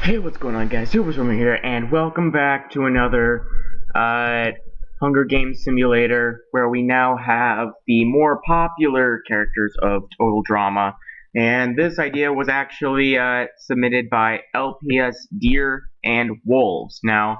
Hey, what's going on, guys? Superswimmer here, and welcome back to another Hunger Games simulator, where we now have the more popular characters of Total Drama. And this idea was actually submitted by Lps Deer and Wolves. Now,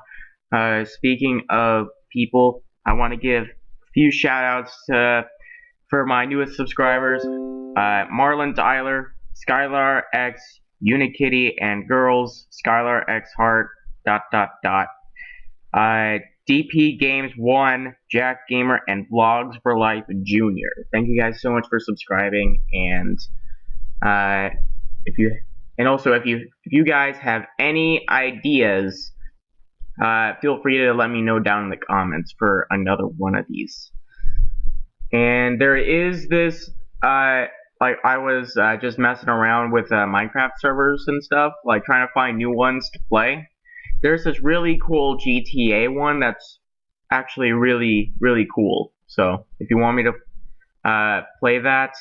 speaking of people, I want to give a few shout-outs for my newest subscribers, Marlon Tyler, SkylarXUnikittyAndGirls SkylarXHeart ... DPGamez1, Jack Gamer, and Vlogs for Life Jr. Thank you guys so much for subscribing, and if you guys have any ideas, feel free to let me know down in the comments for another one of these. And there is this like, I was just messing around with Minecraft servers and stuff, like trying to find new ones to play. There's this really cool GTA one that's actually really cool. So if you want me to play that,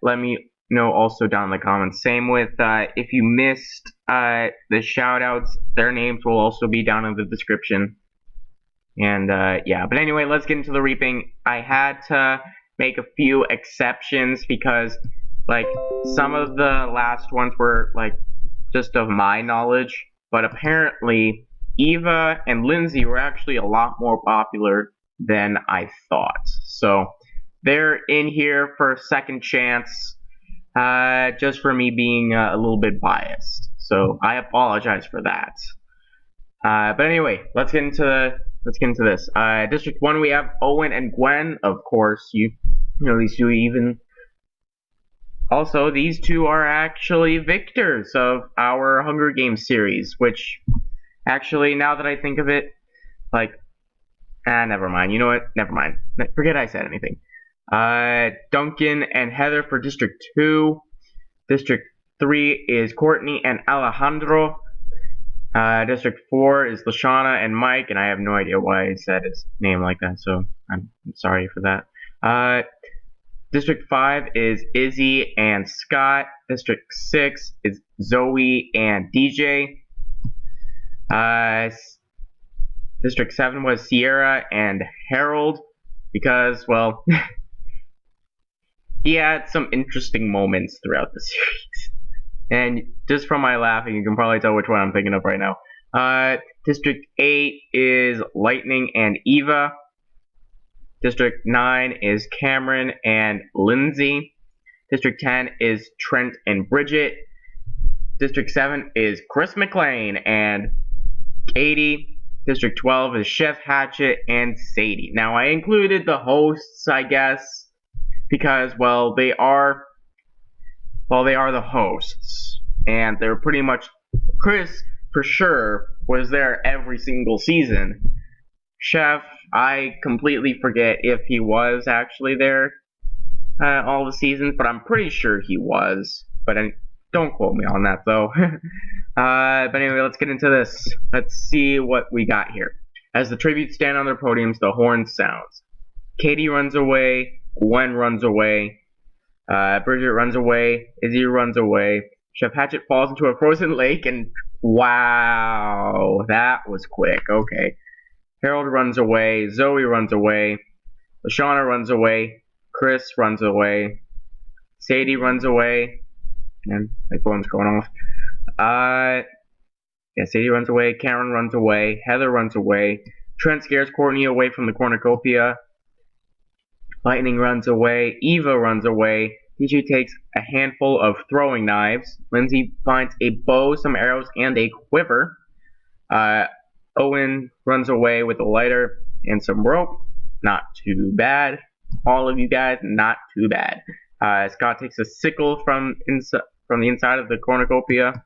let me know also down in the comments. Same with if you missed the shoutouts, their names will also be down in the description. And yeah, but anyway, let's get into the reaping. I had to make a few exceptions because, like, some of the last ones were like just of my knowledge, but apparently Eva and Lindsay were actually a lot more popular than I thought. So they're in here for a second chance, just for me being a little bit biased. So I apologize for that. But anyway, let's get into this. District 1, we have Owen and Gwen. Of course, you know these two even. Also, these two are actually victors of our Hunger Games series, which, actually, now that I think of it, like, never mind. You know what? Never mind. Forget I said anything. Duncan and Heather for District 2. District 3 is Courtney and Alejandro. District 4 is Lashana and Mike, and I have no idea why I said his name like that, so I'm sorry for that. District 5 is Izzy and Scott. District 6 is Zoe and DJ. District 7 was Sierra and Harold, because, well, he had some interesting moments throughout the series. And just from my laughing, you can probably tell which one I'm thinking of right now. District 8 is Lightning and Eva. District 9 is Cameron and Lindsay. District 10 is Trent and Bridget. District 7 is Chris McLean and Katie. District 12 is Chef Hatchet and Sadie. Now, I included the hosts, I guess, because, well, they are the hosts, and they're pretty much, Chris, for sure, was there every single season. Chef, I completely forget if he was actually there all the seasons, but I'm pretty sure he was. But don't quote me on that, though. But anyway, let's get into this. Let's see what we got here. As the tributes stand on their podiums, the horn sounds. Katie runs away. Gwen runs away. Bridget runs away. Izzy runs away. Chef Hatchet falls into a frozen lake, and wow, that was quick. Okay. Harold runs away. Zoe runs away. Lashana runs away. Chris runs away. Sadie runs away. And my phone's going off. Yeah, Sadie runs away. Karen runs away. Heather runs away. Trent scares Courtney away from the cornucopia. Lightning runs away. Eva runs away. DJ takes a handful of throwing knives. Lindsay finds a bow, some arrows, and a quiver. Owen runs away with a lighter and some rope. Not too bad. All of you guys, not too bad. Scott takes a sickle from the inside of the cornucopia.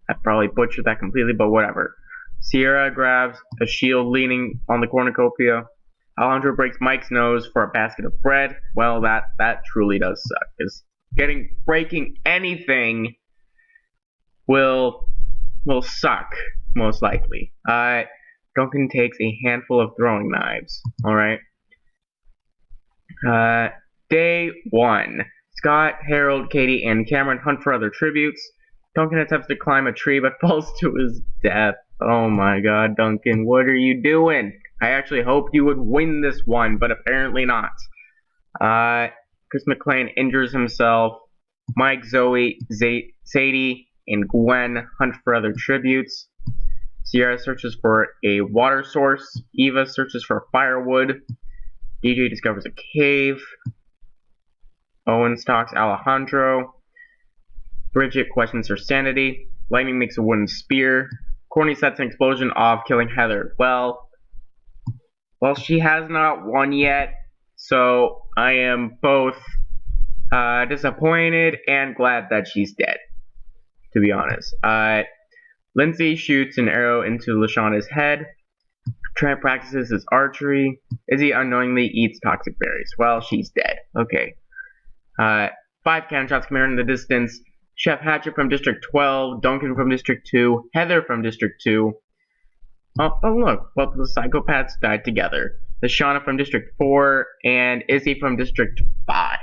I probably butchered that completely, but whatever. Sierra grabs a shield leaning on the cornucopia. Alejandro breaks Mike's nose for a basket of bread. Well, that truly does suck, because breaking anything will suck, most likely. Duncan takes a handful of throwing knives. Alright. Day 1. Scott, Harold, Katie, and Cameron hunt for other tributes. Duncan attempts to climb a tree but falls to his death. Oh my god, Duncan, what are you doing? I actually hoped you would win this one, but apparently not. Chris McClane injures himself. Mike, Zoe, Sadie, and Gwen hunt for other tributes. Sierra searches for a water source. Eva searches for firewood. DJ discovers a cave. Owen stalks Alejandro. Bridget questions her sanity. Lightning makes a wooden spear. Courtney sets an explosion off, killing Heather. Well, she has not won yet, so I am both disappointed and glad that she's dead, to be honest. Lindsay shoots an arrow into LaShawna's head. Trent practices his archery. Izzy unknowingly eats toxic berries. Well, she's dead. Okay. 5 cannon shots come in the distance. Chef Hatchet from District 12, Duncan from District 2, Heather from District 2. Oh look, both of the psychopaths died together. LaShawna from District 4, and Izzy from District 5.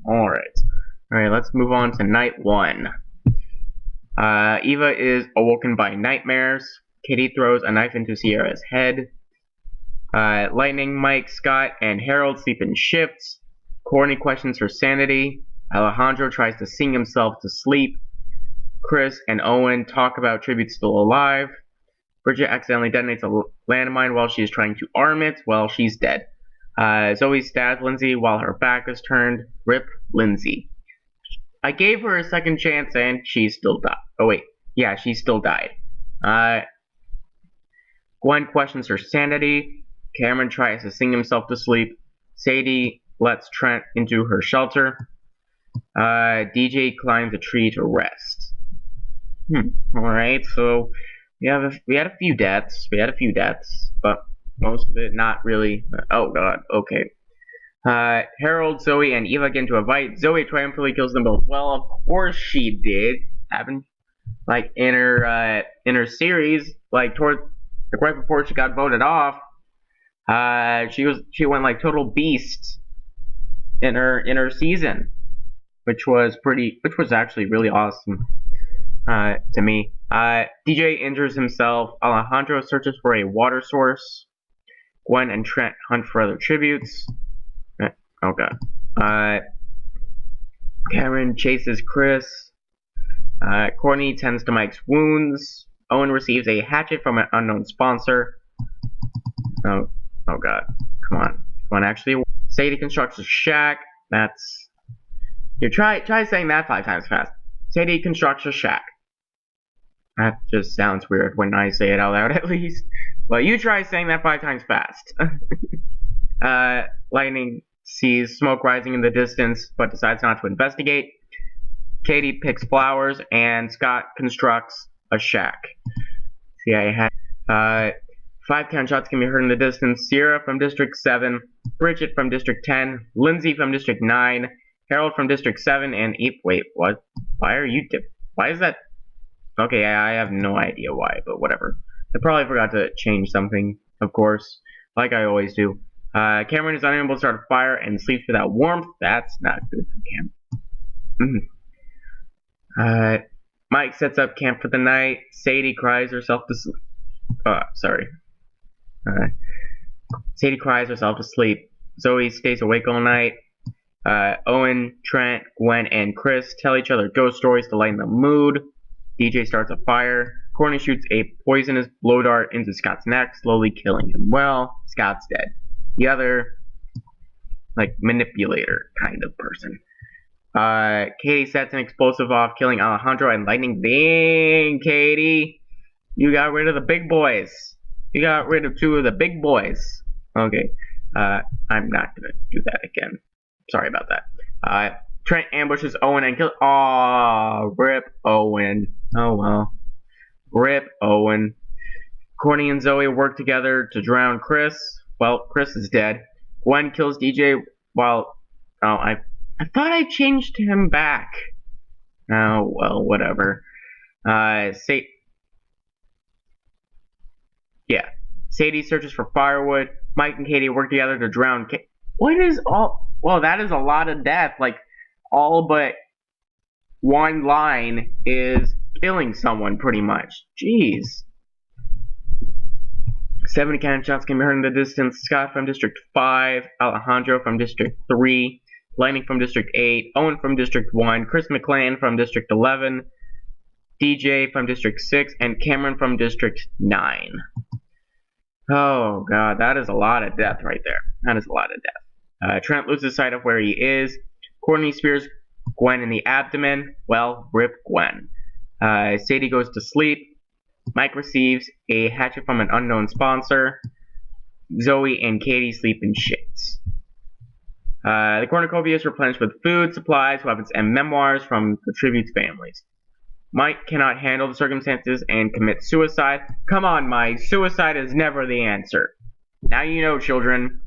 Alright, let's move on to night 1. Eva is awoken by nightmares. Kitty throws a knife into Sierra's head. Lightning, Mike, Scott, and Harold sleep in shifts. Courtney questions her sanity. Alejandro tries to sing himself to sleep. Chris and Owen talk about tribute still alive. Bridget accidentally detonates a landmine while she is trying to arm it. Well, she's dead. Zoe stabs Lindsay while her back is turned. Rip Lindsay. I gave her a second chance and she still died. Oh wait, yeah, she still died. Gwen questions her sanity. Cameron tries to sing himself to sleep. Sadie lets Trent into her shelter. DJ climbs a tree to rest. Alright, so we had a few deaths. But most of it not really. Oh god, okay. Harold, Zoe, and Eva get into a fight. Zoe triumphantly kills them both. Well, of course she did. Like in her series, like right before she got voted off, she went like total beast in her season, which was actually really awesome to me. DJ injures himself. Alejandro searches for a water source. Gwen and Trent hunt for other tributes. Oh god. Cameron chases Chris. Courtney tends to Mike's wounds. Owen receives a hatchet from an unknown sponsor. Oh god. Come on, actually. Sadie constructs a shack. That's... Here, try saying that 5 times fast. Sadie constructs a shack. That just sounds weird when I say it out loud, at least. But you try saying that 5 times fast. Lightning sees smoke rising in the distance, but decides not to investigate. Katie picks flowers, and Scott constructs a shack. See, I had 5 cannon shots can be heard in the distance. Sierra from District 7, Bridget from District 10, Lindsay from District 9, Harold from District 7, and wait, what? Why is that? Okay, I have no idea why, but whatever. I probably forgot to change something, of course, like I always do. Cameron is unable to start a fire and sleeps without warmth. That's not good for Cam. Mike sets up camp for the night. Sadie cries herself to sleep. Sadie cries herself to sleep. Zoe stays awake all night. Owen, Trent, Gwen, and Chris tell each other ghost stories to lighten the mood. DJ starts a fire. Courtney shoots a poisonous blow dart into Scott's neck, slowly killing him. Well, Scott's dead. The other, like, manipulator kind of person. Katie sets an explosive off, killing Alejandro and Lightning. Dang, Katie! You got rid of the big boys. You got rid of 2 of the big boys. Okay. I'm not gonna do that again. Sorry about that. Trent ambushes Owen and kills. Aww, rip Owen. Oh well. Rip Owen. Courtney and Zoe work together to drown Chris. Well, Chris is dead. Gwen kills DJ while... Oh, I thought I changed him back. Oh, well, whatever. Sadie searches for firewood. Mike and Katie work together to drown... What is all... Well, that is a lot of death. Like, all but one line is killing someone, pretty much. Jeez. 70 cannon shots can be heard in the distance. Scott from District 5, Alejandro from District 3, Lightning from District 8, Owen from District 1, Chris McClain from District 11, DJ from District 6, and Cameron from District 9. Oh god, that is a lot of death right there. That is a lot of death. Trent loses sight of where he is. Courtney spears Gwen in the abdomen. Well, rip Gwen. Sadie goes to sleep. Mike receives a hatchet from an unknown sponsor. Zoe and Katie sleep in shits. The cornucopia is replenished with food, supplies, weapons, and memoirs from the tribute's families. Mike cannot handle the circumstances and commits suicide. Come on, Mike. Suicide is never the answer. Now you know, children.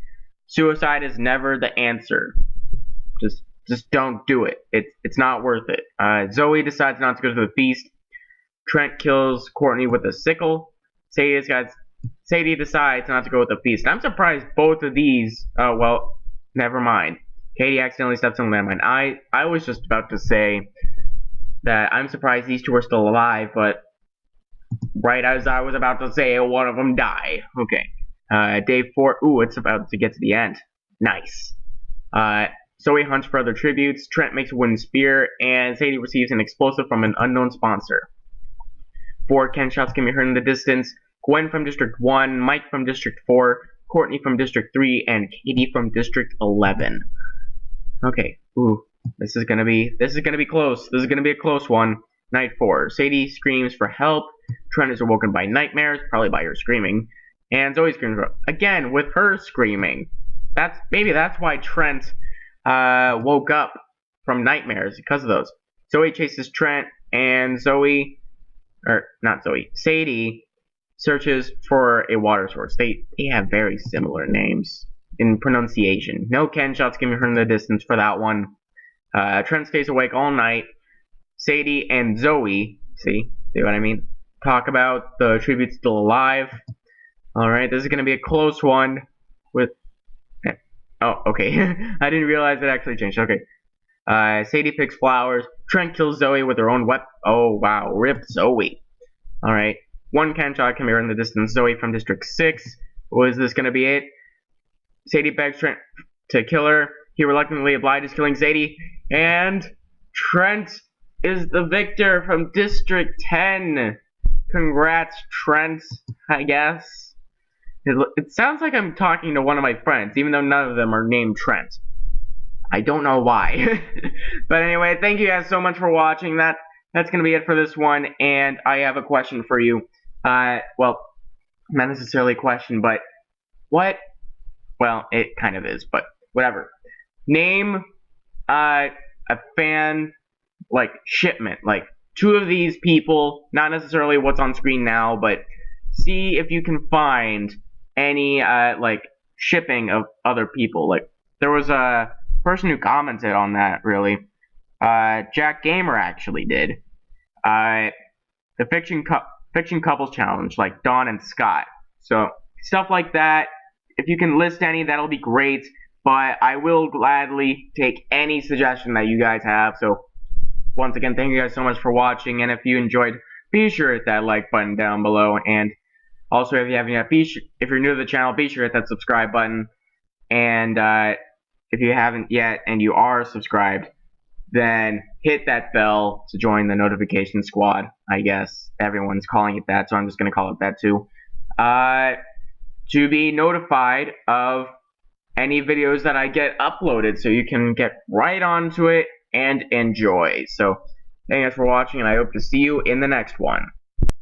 Suicide is never the answer. Just don't do it. It's not worth it. Zoe decides not to go to the feast. Trent kills Courtney with a sickle. Sadie decides not to go with the feast. I'm surprised both of these. Well, never mind. Katie accidentally steps on landmine. I was just about to say that I'm surprised these two are still alive, but right as I was about to say, one of them died. Okay. Day 4. Ooh, it's about to get to the end. Nice. Zoe hunts for other tributes. Trent makes a wooden spear, and Sadie receives an explosive from an unknown sponsor. 4 cannon shots can be heard in the distance. Gwen from District 1, Mike from District 4, Courtney from District 3, and Katie from District 11. Okay. Ooh. This is gonna be close. This is gonna be a close one. Night 4. Sadie screams for help. Trent is awoken by nightmares, probably by her screaming. And Zoe screams again with her screaming. Maybe that's why Trent woke up from nightmares, because of those. Zoe chases Trent, and Sadie searches for a water source. They have very similar names in pronunciation. No cannon shots can be heard in the distance for that one. Trent stays awake all night. Sadie and Zoe, see what I mean? Talk about the tribute still alive. Alright, this is going to be a close one with... Oh, okay. I didn't realize it actually changed. Okay. Sadie picks flowers. Trent kills Zoe with her own weapon. Oh, wow. Rip Zoe. Alright. 1 cannon shot can be heard in the distance. Zoe from District 6. Was this going to be it? Sadie begs Trent to kill her. He reluctantly obliges, killing Sadie. And Trent is the victor from District 10. Congrats, Trent, I guess. It sounds like I'm talking to one of my friends, even though none of them are named Trent. I don't know why. But anyway, thank you guys so much for watching. That's going to be it for this one. And I have a question for you. Well, not necessarily a question, but what? Well, it kind of is, but whatever. Name a fan, like, shipment. Like, 2 of these people, not necessarily what's on screen now, but see if you can find any, like, shipping of other people. Like, there was a person who commented on that, really. Jack Gamer actually did. The Fiction Couples Challenge, like Dawn and Scott. So, stuff like that. If you can list any, that'll be great. But I will gladly take any suggestion that you guys have. So, once again, thank you guys so much for watching. And if you enjoyed, be sure to hit that like button down below. And also, if you haven't yet, if you're new to the channel, be sure to hit that subscribe button. And if you haven't yet and you are subscribed, then hit that bell to join the notification squad. I guess everyone's calling it that, so I'm just going to call it that too. To be notified of any videos that I get uploaded, so you can get right onto it and enjoy. So, thank you guys for watching, and I hope to see you in the next one.